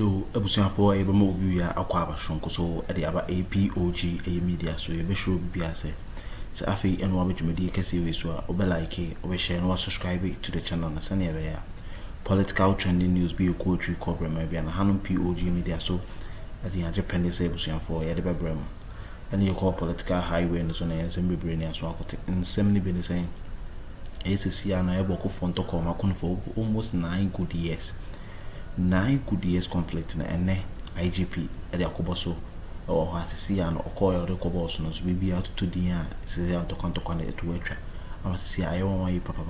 Yo, ebusuafo for a bemo bi ya akwa abashonko so e dey aba POG Media so you be sure bi ase. So afi eno abedwumadi kese we so obe like, obe share no subscribe to the channel na sane be ya. Political trending news bi ko twi cover ma bi na hanom POG Media so e dey agepende say ebusuafo ya dey bebrem. And you call political highway no so na ensem bebre ni aso akote ensem ni be ni say ACC na eboko fonto ko makon for almost 9 good years. 9 good years conflict na ene IGP e dey akoboso o asisi ya no okoyo de koboso no so bibi atutu din a se ya to na etu atwa asisi ayo won yi papa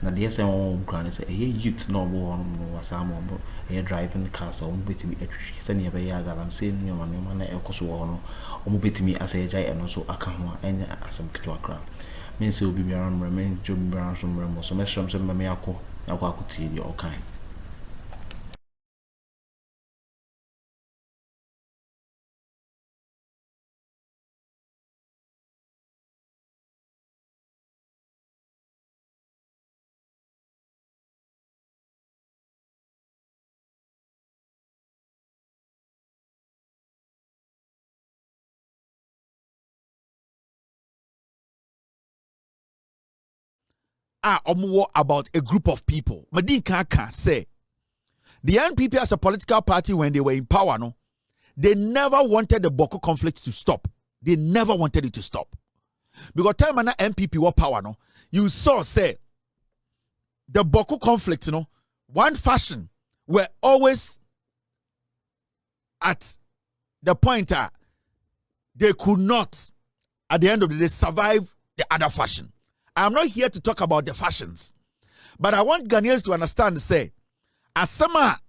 na de say won kran say youth no bo won no wasamo bo driving cars o betimi atwi se ne be ya galam se nyoma na ekoso wo no o betimi asa jai eno so aka ho enya asem kito akra men se obi biara no men jo biara so mremo so mesram se me akọ tie di all kind. About a group of people. Madin Kaka say the NPP as a political party when they were in power, no, they never wanted the Bawku conflict to stop. They never wanted it to stop. Because time when NPP were power, no, you saw say the Bawku conflict, no, one fashion were always at the point that they could not, at the end of the day, survive the other fashion. I'm not here to talk about the fashions, but I want Ghanaians to understand, say, asama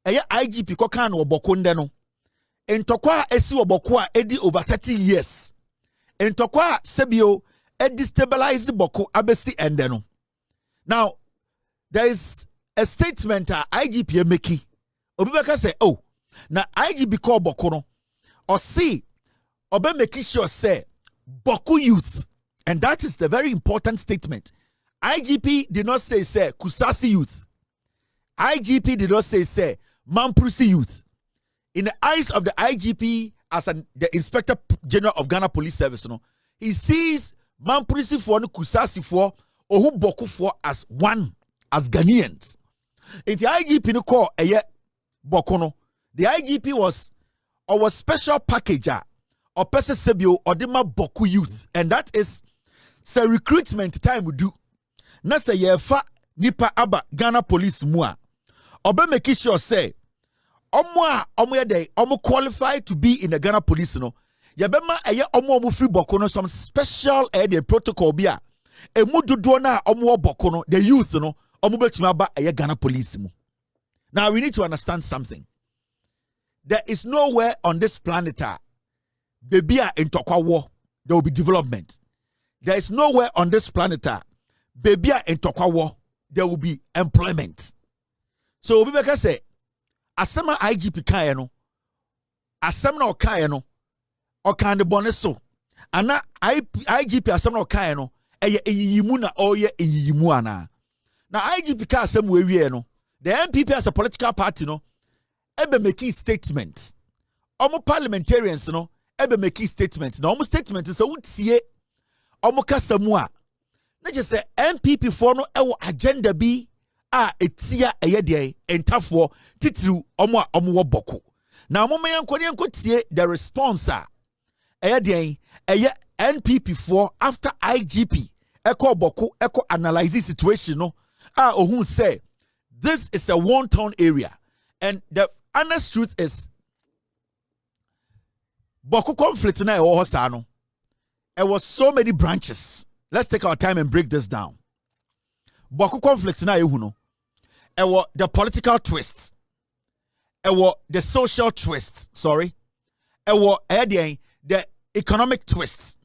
IGP kokan wo Bawku ndeno, entokwa esi wo Bawku edi over 30 years, entokwa sebio destabilize Bawku abesi endeno. Now, there is a statement IGP making. Obibeka say, oh, na IGP call Bawku no, or see, obe making sure say, Bawku youth. And that is the very important statement. IGP did not say Kusasi youth. IGP did not say Mamprusi youth. In the eyes of the IGP as the Inspector General of Ghana Police Service, no, he sees Mamprusi for Kusasi for Ohu Bawku for as one, as Ghanaians. In the IGP no call Bawku no, the IGP was our special packager or person sebio or dema Bawku youth, and that is say recruitment time we do. Na say ye fa nipa aba Ghana police mua. Obe make sure say omo ye dey omo qualified to be in the Ghana police no. Ye be ma eye omo free Bawku no some special the protocol bia. Emu dodo na omo Bawku no the youth no omo betumi aba eye Ghana police mu. Now we need to understand something. There is nowhere on this planet baby in Tokwa war there will be development. There is nowhere on this planet, baby in Tokwa war, there will be employment. So, we say, Asema IGP Kayano, Asema Kayano, or kind of boneso, and na IGP Asema Kayano, yimuna or ye yimuana. Now, IGP Kasem Weriano, the NPP as a political party, no, ebe making statements. Almost parliamentarians, no, ebe making statements. No, almost statements is a would see omuka samua na je say NPP for no ewo agenda bi etia eyede entafo titiru omo wo Bawku na omo yanko tie the response eyede NPP for after IGP eko Bawku eko analyze situation no ohun say this is a one-town area, and the honest truth is Bawku conflict na e wo sa no. There was so many branches. Let's take our time and break this down. Bawku conflict na ehuno. There was the political twist. There was the social twist. Sorry. There was the economic twist.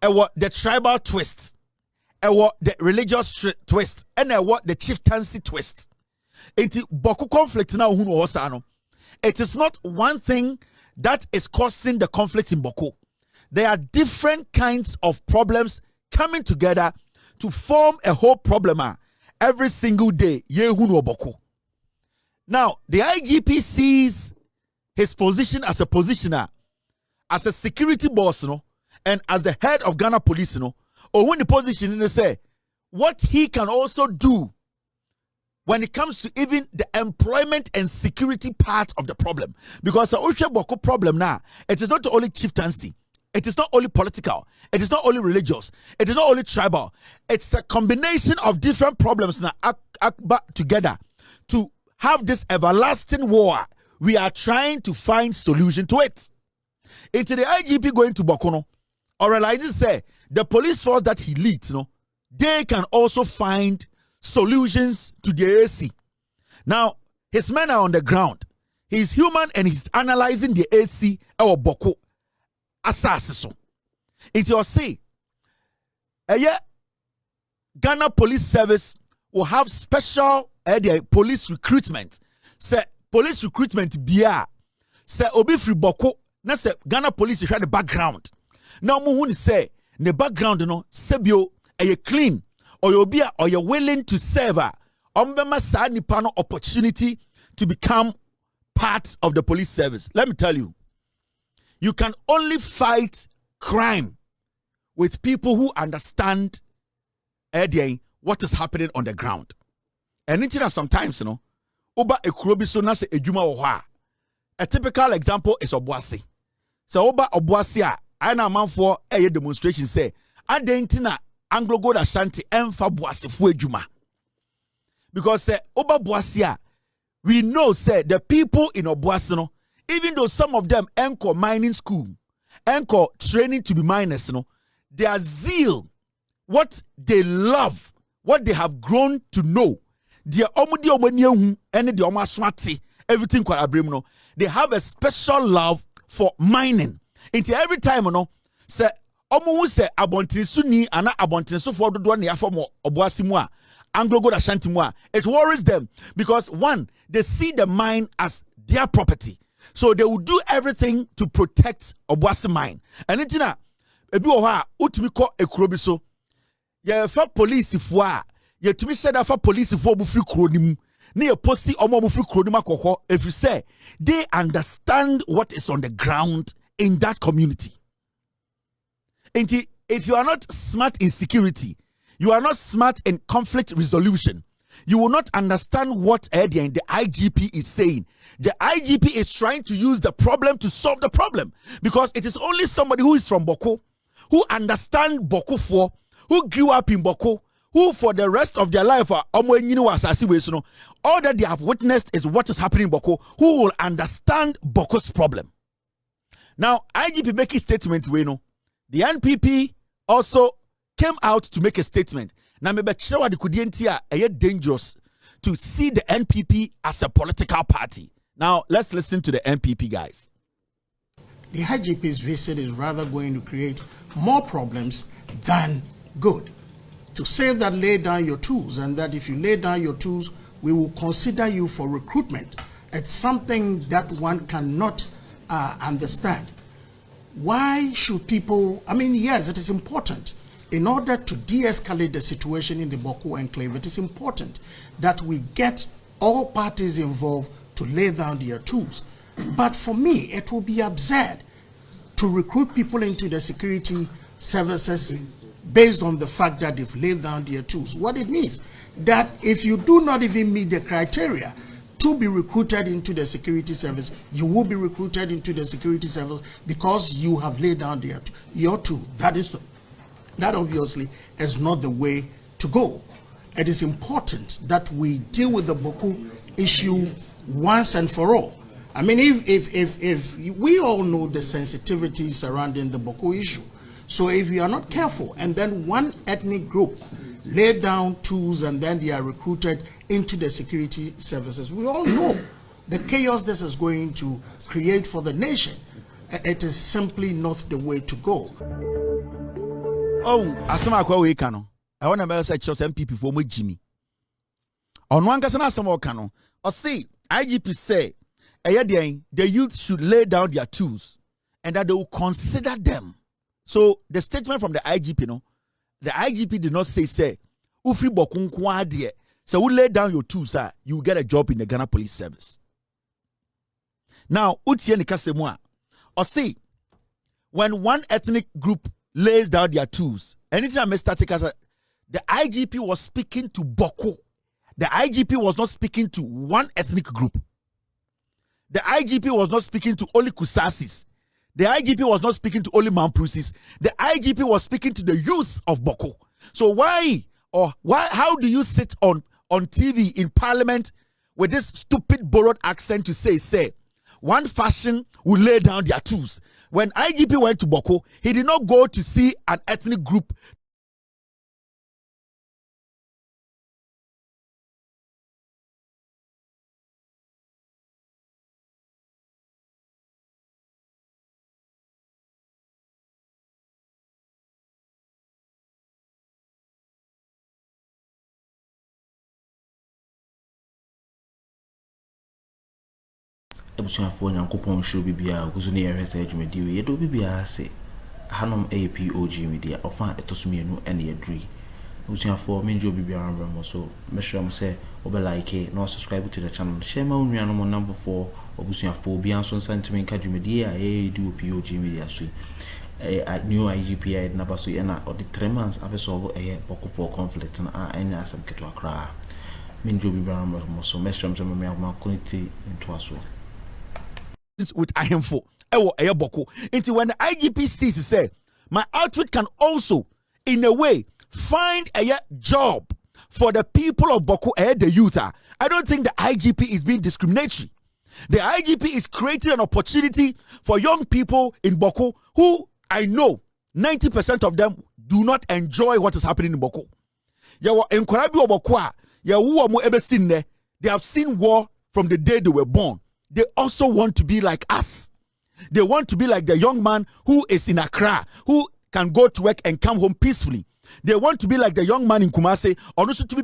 There was the tribal twist. There was the religious twist. And there was the chieftaincy twist. Into Bawku conflict na ehuno osano. It is not one thing that is causing the conflict in Bawku. There are different kinds of problems coming together to form a whole problem every single day. Bawku. Now, the IGP sees his position as a positioner, as a security boss, and as the head of Ghana Police, or when the position they say what he can also do when it comes to even the employment and security part of the problem. Because the Bawku problem now, it is not only chieftaincy, it is not only political, it is not only religious, it is not only tribal. It's a combination of different problems now together to have this everlasting war. We are trying to find solution to it. Into the IGP going to Bawku, or realizing say the police force that he leads, they can also find solutions to the AC. Now, his men are on the ground. He's human and he's analyzing the AC or Bawku. Assassin. It will say, Ghana Police Service will have special police recruitment. Say police recruitment biya. Say obi free Bawku. Na say Ghana Police is the background. Now mu say the background sebio clean. Or you're willing to serve opportunity to become part of the police service. Let me tell you, you can only fight crime with people who understand what is happening on the ground. And it's sometimes, oba ekrobiso na se ejuma oha. A typical example is Obuasi. So oba Obuasi I na man for a demonstration say adentina Anglo Gold Ashanti emfa Boase fu ejuma. Because Oba Boasia, we know say the people in Obuasi, even though some of them anchor mining school, anchor training to be miners, their zeal, what they love, what they have grown to know, their omudi omaniyehu and the omaswati, everything kwa abrimno, they have a special love for mining. Into every time, say Omu se abontinsu ni ana abontinsu for dodo na yafomo Obuasi mu a Anglo Gold Ashanti mu a, it worries them because one, they see the mine as their property, so they will do everything to protect Obuasi mine. And itina ebi wo ha utumi ko ekuro bi so ye fa police fo a ye tumi sheda fa police fo bu free kuro ni mu na ye posti omo bu free kuro ni makokọ if you say they understand what is on the ground in that community. If you are not smart in security, you are not smart in conflict resolution, you will not understand what the IGP is saying. The IGP is trying to use the problem to solve the problem because it is only somebody who is from Bawku, who understands Bawku for, who grew up in Bawku, who for the rest of their life all that they have witnessed is what is happening in Bawku, who will understand Bawku's problem. Now, IGP making statement, the NPP also came out to make a statement. Now, maybe dangerous to see the NPP as a political party. Now, let's listen to the NPP guys. The IGP's visit is rather going to create more problems than good. To say that lay down your tools and that if you lay down your tools, we will consider you for recruitment. It's something that one cannot understand. Why should people, yes, it is important. In order to de-escalate the situation in the Bawku enclave, it is important that we get all parties involved to lay down their tools. But for me, it will be absurd to recruit people into the security services based on the fact that they've laid down their tools. What it means, that if you do not even meet the criteria to be recruited into the security service, you will be recruited into the security service because you have laid down your tool. That obviously is not the way to go. It is important that we deal with the Bawku issue once and for all. If we all know the sensitivities surrounding the Bawku issue, so if we are not careful and then one ethnic group lay down tools and then they are recruited into the security services, we all know the chaos this is going to create for the nation. It is simply not the way to go. Oh, asama kwa we kano. I want to say some people for me Jimmy. On one person asama kano. Or see, IGP say, the youth should lay down their tools and that they will consider them. So the statement from the IGP, the IGP did not say, Ufri Bawku nkwa de, So we lay down your tools, sir, you will get a job in the Ghana Police Service. Now, Utiye Nikasemwa, or see, when one ethnic group lays down their tools, anything I may start taking, the IGP was speaking to Bawku. The IGP was not speaking to one ethnic group. The IGP was not speaking to only Kusasis. The IGP was not speaking to only Mamprusis. The IGP was speaking to the youth of Bawku. So how do you sit on TV in parliament with this stupid borrowed accent to say, one faction will lay down their tools? When IGP went to Bawku, he did not go to see an ethnic group. Ebusuafo Nyankopon show bibia oguzo ne yɛhwɛ sɛ adwumadi we yɛdo bibia ase hanom POG Media ofa etosumienu ene yɛdri ebusuafo menjo bibia ramramo so mehwɛ mo sɛ obelike na subscribe to the channel share ma unuanom number 4 obusuafo bia nso nsantumi nka adwumadi a yɛdi POG Media so new IGP number so na or the 3 months abesolve Akuffo conflict na enya asem keto akra menjo bibia ramramo so mehwɛ mo sɛ me akoniti into aso with Ahemfo ewo Bawku. Until when the IGP sees to say my outfit can also in a way find a job for the people of Bawku, the youth. I don't think the IGP is being discriminatory. The IGP is creating an opportunity for young people in Bawku who I know 90% of them do not enjoy what is happening in Bawku. They have seen war from the day they were born. They also want to be like us. They want to be like the young man who is in Accra, who can go to work and come home peacefully. They want to be like the young man in Kumasi, or also to be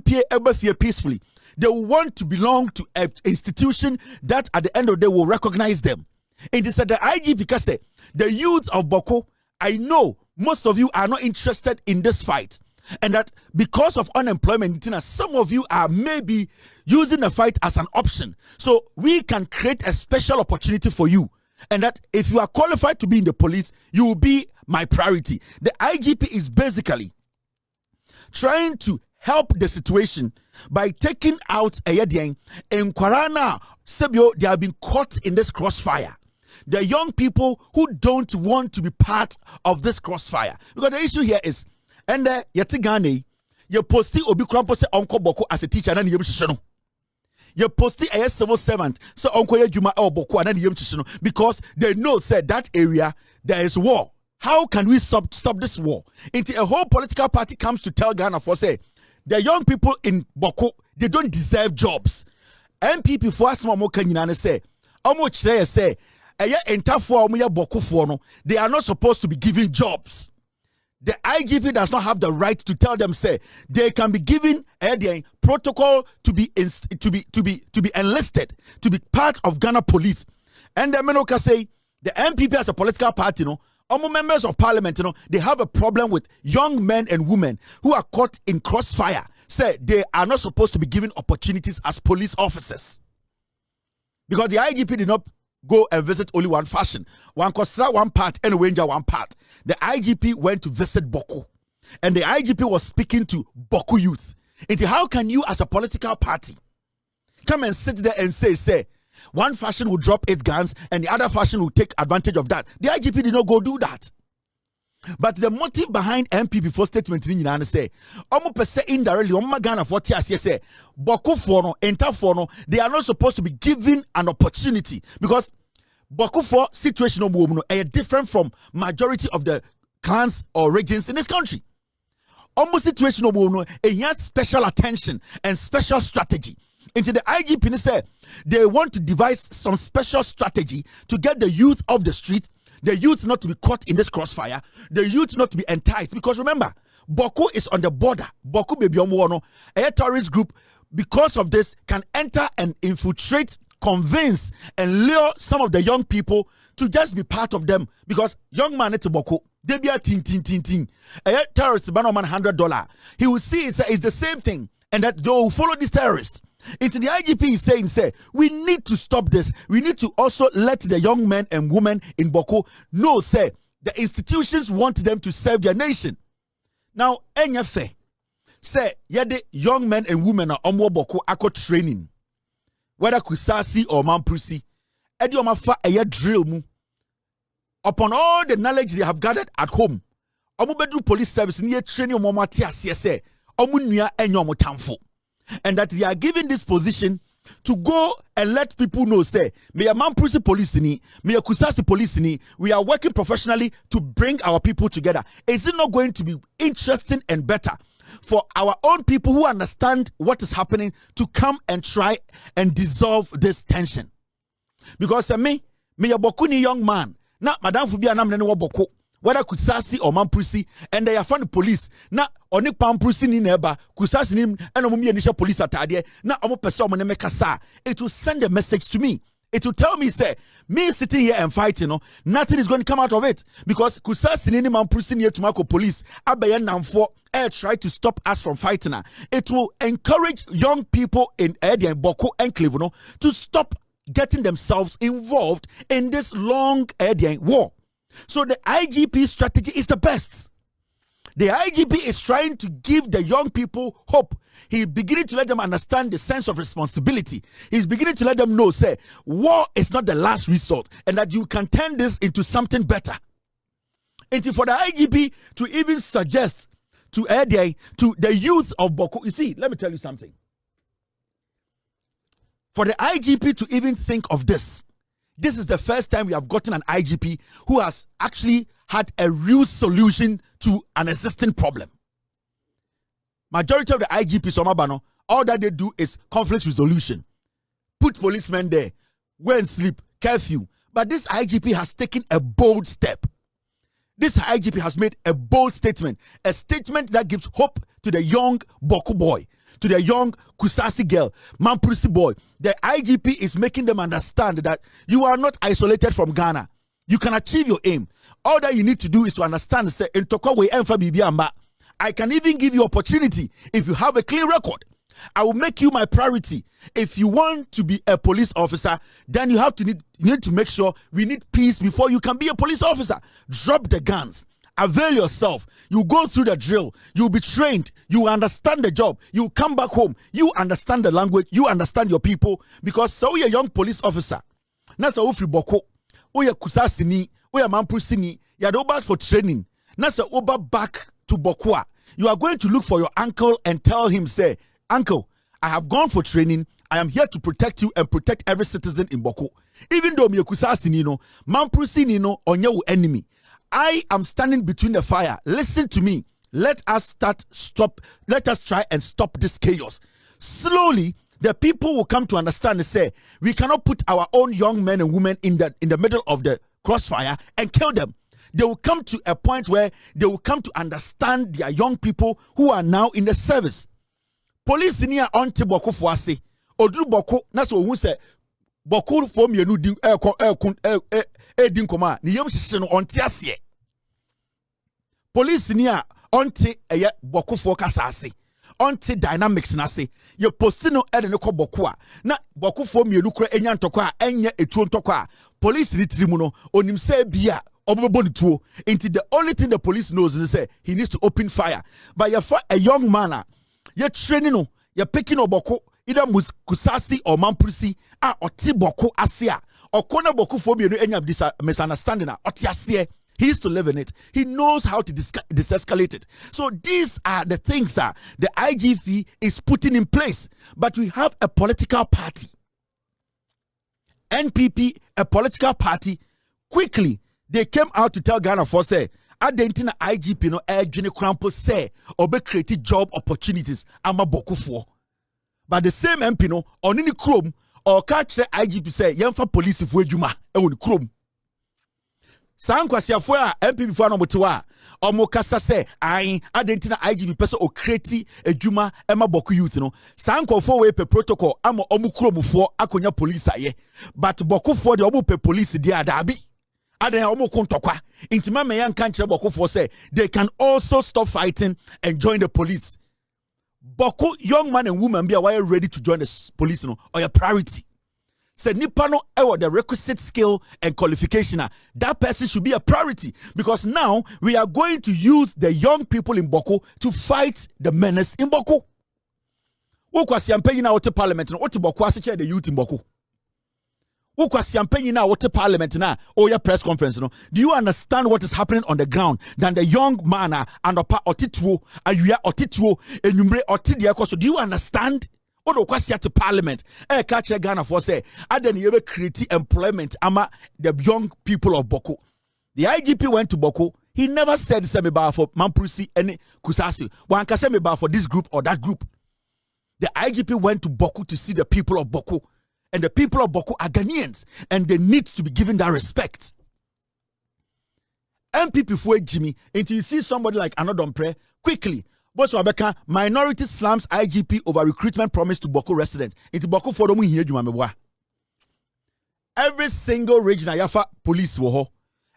peacefully. They want to belong to an institution that at the end of the day will recognize them. And they said the IGP because the youth of Bawku, I know most of you are not interested in this fight. And that because of unemployment, some of you are maybe using the fight as an option. So we can create a special opportunity for you. And that if you are qualified to be in the police, you will be my priority. The IGP is basically trying to help the situation by taking out a yedian and Kwarana Sebio. They have been caught in this crossfire. The young people who don't want to be part of this crossfire. Because the issue here is, and yeti Ghana, you posti obi krampo se onko Bawku as a teacher na yem hihye you posti a civil servant so onko ye dwuma e Bawku na yem hihye because they know said that area there is war. How can we stop this war? Until a whole political party comes to tell Ghana for say the young people in Bawku, they don't deserve jobs. MPP for asma mo kan nyina ne say omo kire say eye entafo omo ye Bawku for no, they are not supposed to be given jobs. The IGP does not have the right to tell them say they can be given a protocol to be enlisted to be part of Ghana Police. And the Menoka say the MPP as a political party, members of parliament, they have a problem with young men and women who are caught in crossfire. Say they are not supposed to be given opportunities as police officers because the IGP did not go and visit only one fashion. One Kosra one part and Wenja one part. The IGP went to visit Bawku. And the IGP was speaking to Bawku youth. Into how can you as a political party come and sit there and say one fashion will drop its guns and the other fashion will take advantage of that. The IGP did not go do that. But the motive behind MP before statement in say, almost per se indirectly, Ghana for say, Bawku for no, enter for no, they are not supposed to be given an opportunity because Bawku for situation are different from majority of the clans or regions in this country. Almost situation a special attention and special strategy. Into the IGP say they want to devise some special strategy to get the youth off the street. The youth not to be caught in this crossfire. The youth not to be enticed. Because remember, Bawku is on the border. Bawku baby a terrorist group, because of this, can enter and infiltrate, convince, and lure some of the young people to just be part of them. Because young man at Bawku, they be a ting. A terrorist ban man $100. He will see it's the same thing. and that they will follow these terrorists. Into the IGP is saying, say, we need to stop this. We need to also let the young men and women in Bawku know, say, the institutions want them to serve their nation. Now, enyefe, say, the young men and women are omwo Bawku ako training. Whether kusasi or mamprusi, edi omafa eye drill mu. Upon all the knowledge they have gathered at home, omu bedu police service niye training omo mati asese, omu nua enyo omo tamfo. And that they are given this position to go and let people know, say, me a mamprusi police ni, me a kusasi police ni, we are working professionally to bring our people together. Is it not going to be interesting and better for our own people who understand what is happening to come and try and dissolve this tension? Because me a Bawku ni young man, na madam fubi anam nene wo Bawku, whether kusasi or mamprusi, and they are found the police. Na oni pamprusi ni neba, kusasi ni eno mumi enisha police atadie, na omo pesa omo neme kasa. It will send a message to me. It will tell me, say, me sitting here and fighting, nothing is going to come out of it. Because kusasi ni mamprusi ni etumako police, abaye namfo, try to stop us from fighting. It will encourage young people in Bawku enclave to stop getting themselves involved in this long war. So the IGP strategy is the best. The IGP is trying to give the young people hope. He's beginning to let them understand the sense of responsibility. He's beginning to let them know, say, war is not the last resort and that you can turn this into something better. And for the IGP to even suggest to the youth of Bawku, you see, let me tell you something. For the IGP to even think of this, this is the first time we have gotten an IGP who has actually had a real solution to an existing problem. Majority of the IGPs, all that they do is conflict resolution. Put policemen there, go and sleep, curfew. But this IGP has taken a bold step. This IGP has made a bold statement, a statement that gives hope to the young Bawku boy, to the young Kusasi girl, Mamprusi boy. The IGP is making them understand that you are not isolated from Ghana. You can achieve your aim. All that you need to do is to understand, say, I can even give you opportunity if you have a clear record. I will make you my priority. If you want to be a police officer, then you need to make sure we need peace before you can be a police officer. Drop the guns. Avail yourself. You go through the drill. You'll be trained. You understand the job. You come back home. You understand the language. You understand your people. Because so you're a young police officer. Nasa ufri Bawku. Oya kusasini. Oya mampusini. You're about for training. Nasa oba back to Bawku. You are going to look for your uncle and tell him, say, Uncle, I have gone for training. I am here to protect you and protect every citizen in Bawku. Even though me kusasini no, mampusini no, onye enemy. I am standing between the fire. Listen to me. Let us try and stop this chaos. Slowly, the people will come to understand and say, we cannot put our own young men and women in the middle of the crossfire and kill them. They will come to a point where they will come to understand their young people who are now in the service. Police near onti Bawku fuase. Odru Bawku, na so hu se Bawku fo mienu din din koma ni yem hihye no onti ase. Police near onti eye Bawku fo kasa ase. Onti dynamics na ase. Ye post no e de ne ko Bawku a na Bawku fo mienu kura enya ntoko a enye etuo ntoko a police ni tirimu no onim se bia oboboni tuo. Into the only thing the police knows is say he needs to open fire. But you for a young man you're training no, you're picking up Bawku, either kusasi or mamprusi, or Bawku asia, or kona Bawku phobia, any of this misunderstanding, he used to live in it. He knows how to disescalate it. So these are the things that the IGP is putting in place. But we have a political party. NPP, a political party, quickly, they came out to tell Ghana for say, Adentina IGP no Jini Krampo say or be created job opportunities ama Bawku for. But the same MP no on any chrome or catch the IGP say yemfa police for juma on chrome. Sankwasi afua MP before no motiwa or mokasa say I Adentina IGP person or create a juma ema Bawku youth no. Sanko for we pe protocol ama omu chrome for akonya police aye. But Bawku for the omu pe police dia adabi. They can also stop fighting and join the police. Bawku young man and woman be aware ready to join the police no or your priority. Said nipa no the requisite skill and qualification. That person should be a priority because now we are going to use the young people in Bawku to fight the menace in Bawku. Who campaign now to parliament no what Bawku as the youth in Bawku. Who campaign now what parliament now or your press conference no. Do you understand what is happening on the ground than the young man and otituo ayua otituo enumre otidia koso? Do you understand? Odo kwasi to parliament catch Ghana for say aden you create employment ama the young people of Bawku. The IGP went to Bawku. He never said say me ba for Mamprusi any kusasi. One can say me ba for this group or that group. The IGP went to Bawku to see the people of Bawku. And the people of Bawku are Ghanaians and they need to be given that respect. MPP for Jimmy until you see somebody like Addo quickly. But Wabeka minority slams IGP over recruitment promise to Bawku residents. Into Bawku for them here every single region Ayafa police wo.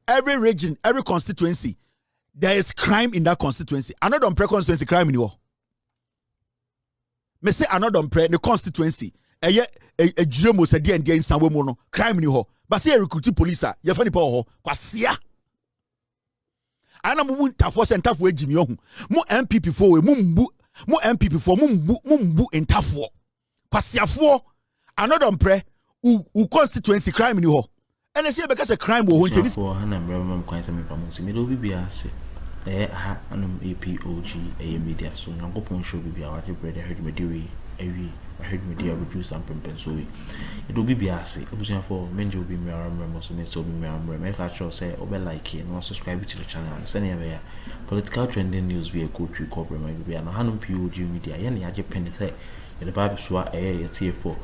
Every region, every constituency, there is crime in that constituency. Addo constituency crime in war. Me say Addo the constituency. A Jumo said and in some woman crime in ho. But say recruit police ya funny power kwasia. Ana mu ntafo se ntafo ejimi ohun mo MPP for we mo MPP for mumbu ntafo kwasiafo Addo u constituency crime ni ho ene se be ka se crime wo ho nteni for na mbrem kwan se me famosi me do bibia ase ha anum POG Media so nyankopon show bibia wa brother heard me dewi ewi I heard media reduce and pimpen so it will be biase ebusia for menje obi mmeram so me so be mmeram make sure say obe like and also subscribe to the channel so na ya political trending news be a go through cover my be na hanum POG Media ya na ya je pen say the bible so e tie for